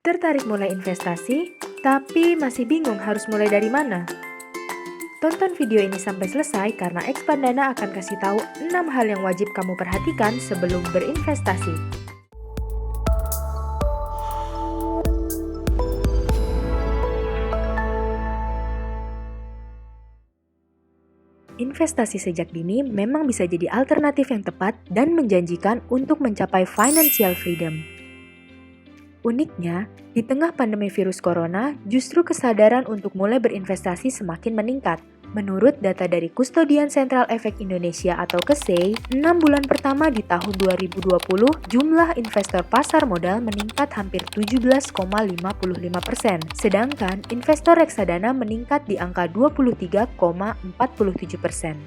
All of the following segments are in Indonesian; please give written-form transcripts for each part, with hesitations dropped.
Tertarik mulai investasi, tapi masih bingung harus mulai dari mana? Tonton video ini sampai selesai karena Expandana akan kasih tahu 6 hal yang wajib kamu perhatikan sebelum berinvestasi. Investasi sejak dini memang bisa jadi alternatif yang tepat dan menjanjikan untuk mencapai financial freedom. Uniknya, di tengah pandemi virus corona, justru kesadaran untuk mulai berinvestasi semakin meningkat. Menurut data dari Kustodian Sentral Efek Indonesia atau KSEI, 6 bulan pertama di tahun 2020, jumlah investor pasar modal meningkat hampir 17,55%, sedangkan investor reksadana meningkat di angka 23,47%.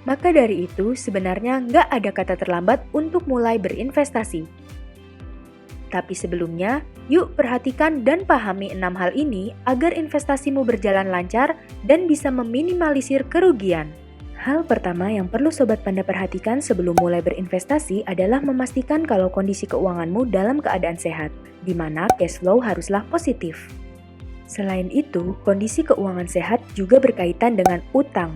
Maka dari itu, sebenarnya nggak ada kata terlambat untuk mulai berinvestasi. Tapi sebelumnya, yuk perhatikan dan pahami 6 hal ini agar investasimu berjalan lancar dan bisa meminimalisir kerugian. Hal pertama yang perlu Sobat Panda perhatikan sebelum mulai berinvestasi adalah memastikan kalau kondisi keuanganmu dalam keadaan sehat, di mana cash flow haruslah positif. Selain itu, kondisi keuangan sehat juga berkaitan dengan utang.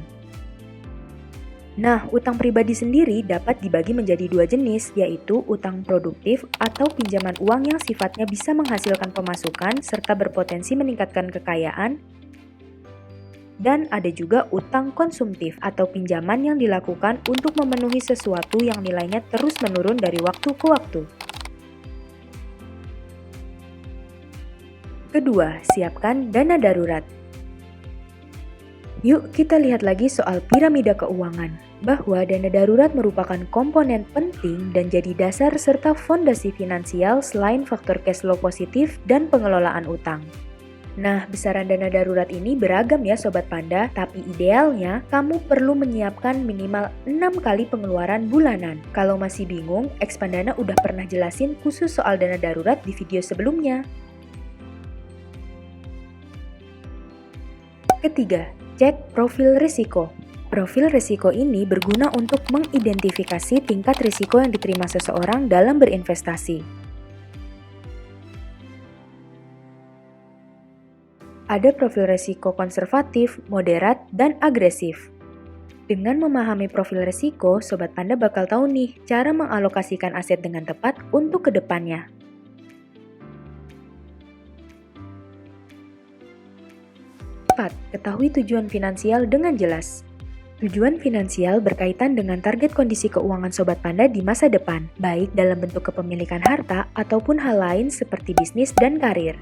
Nah, utang pribadi sendiri dapat dibagi menjadi 2 jenis, yaitu utang produktif atau pinjaman uang yang sifatnya bisa menghasilkan pemasukan serta berpotensi meningkatkan kekayaan, dan ada juga utang konsumtif atau pinjaman yang dilakukan untuk memenuhi sesuatu yang nilainya terus menurun dari waktu ke waktu. Kedua, siapkan dana darurat. Yuk kita lihat lagi soal piramida keuangan, bahwa dana darurat merupakan komponen penting dan jadi dasar serta fondasi finansial selain faktor cash flow positif dan pengelolaan utang. Nah, besaran dana darurat ini beragam ya Sobat Panda, tapi idealnya kamu perlu menyiapkan minimal 6 kali pengeluaran bulanan. Kalau masih bingung, Expandana udah pernah jelasin khusus soal dana darurat di video sebelumnya. Ketiga, cek profil risiko. Profil risiko ini berguna untuk mengidentifikasi tingkat risiko yang diterima seseorang dalam berinvestasi. Ada profil risiko konservatif, moderat, dan agresif. Dengan memahami profil risiko, Sobat Panda bakal tahu nih cara mengalokasikan aset dengan tepat untuk kedepannya. 4. Ketahui tujuan finansial dengan jelas. Tujuan finansial berkaitan dengan target kondisi keuangan Sobat Panda di masa depan, baik dalam bentuk kepemilikan harta ataupun hal lain seperti bisnis dan karir.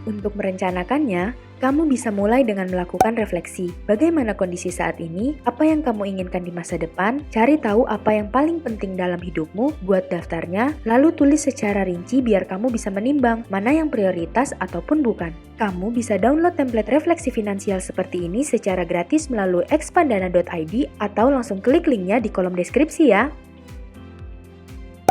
Untuk merencanakannya, kamu bisa mulai dengan melakukan refleksi. Bagaimana kondisi saat ini? Apa yang kamu inginkan di masa depan? Cari tahu apa yang paling penting dalam hidupmu, buat daftarnya, lalu tulis secara rinci biar kamu bisa menimbang mana yang prioritas ataupun bukan. Kamu bisa download template refleksi finansial seperti ini secara gratis melalui expandana.id atau langsung klik linknya di kolom deskripsi ya.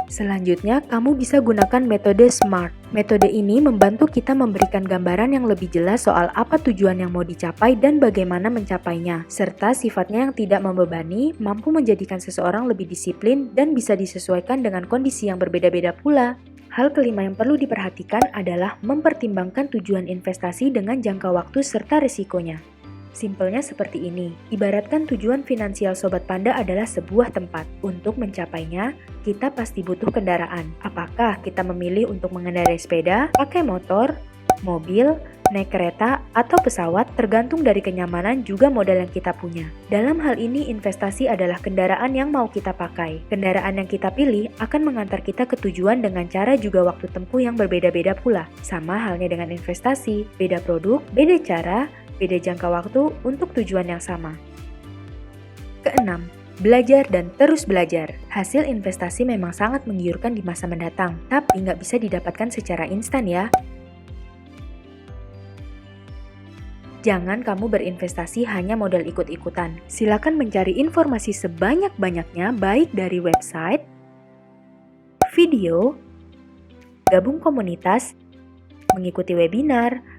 Selanjutnya, kamu bisa gunakan metode SMART. Metode ini membantu kita memberikan gambaran yang lebih jelas soal apa tujuan yang mau dicapai dan bagaimana mencapainya, serta sifatnya yang tidak membebani, mampu menjadikan seseorang lebih disiplin dan bisa disesuaikan dengan kondisi yang berbeda-beda pula. Hal kelima yang perlu diperhatikan adalah mempertimbangkan tujuan investasi dengan jangka waktu serta risikonya. Simpelnya seperti ini, ibaratkan tujuan finansial Sobat Panda adalah sebuah tempat. Untuk mencapainya, kita pasti butuh kendaraan. Apakah kita memilih untuk mengendarai sepeda, pakai motor, mobil, naik kereta, atau pesawat tergantung dari kenyamanan juga modal yang kita punya. Dalam hal ini, investasi adalah kendaraan yang mau kita pakai. Kendaraan yang kita pilih akan mengantar kita ke tujuan dengan cara juga waktu tempuh yang berbeda-beda pula. Sama halnya dengan investasi, beda produk, beda cara, beda jangka waktu untuk tujuan yang sama. Keenam, belajar dan terus belajar. Hasil investasi memang sangat menggiurkan di masa mendatang, tapi nggak bisa didapatkan secara instan ya. Jangan kamu berinvestasi hanya modal ikut-ikutan. Silakan mencari informasi sebanyak-banyaknya baik dari website, video, gabung komunitas, mengikuti webinar,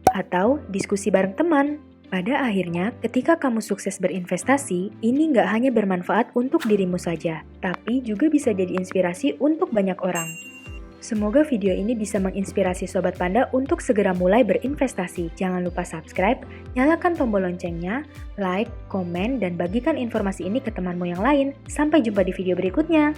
atau diskusi bareng teman. Pada akhirnya, ketika kamu sukses berinvestasi, ini nggak hanya bermanfaat untuk dirimu saja, tapi juga bisa jadi inspirasi untuk banyak orang. Semoga video ini bisa menginspirasi Sobat Panda untuk segera mulai berinvestasi. Jangan lupa subscribe, nyalakan tombol loncengnya, like, komen, dan bagikan informasi ini ke temanmu yang lain. Sampai jumpa di video berikutnya.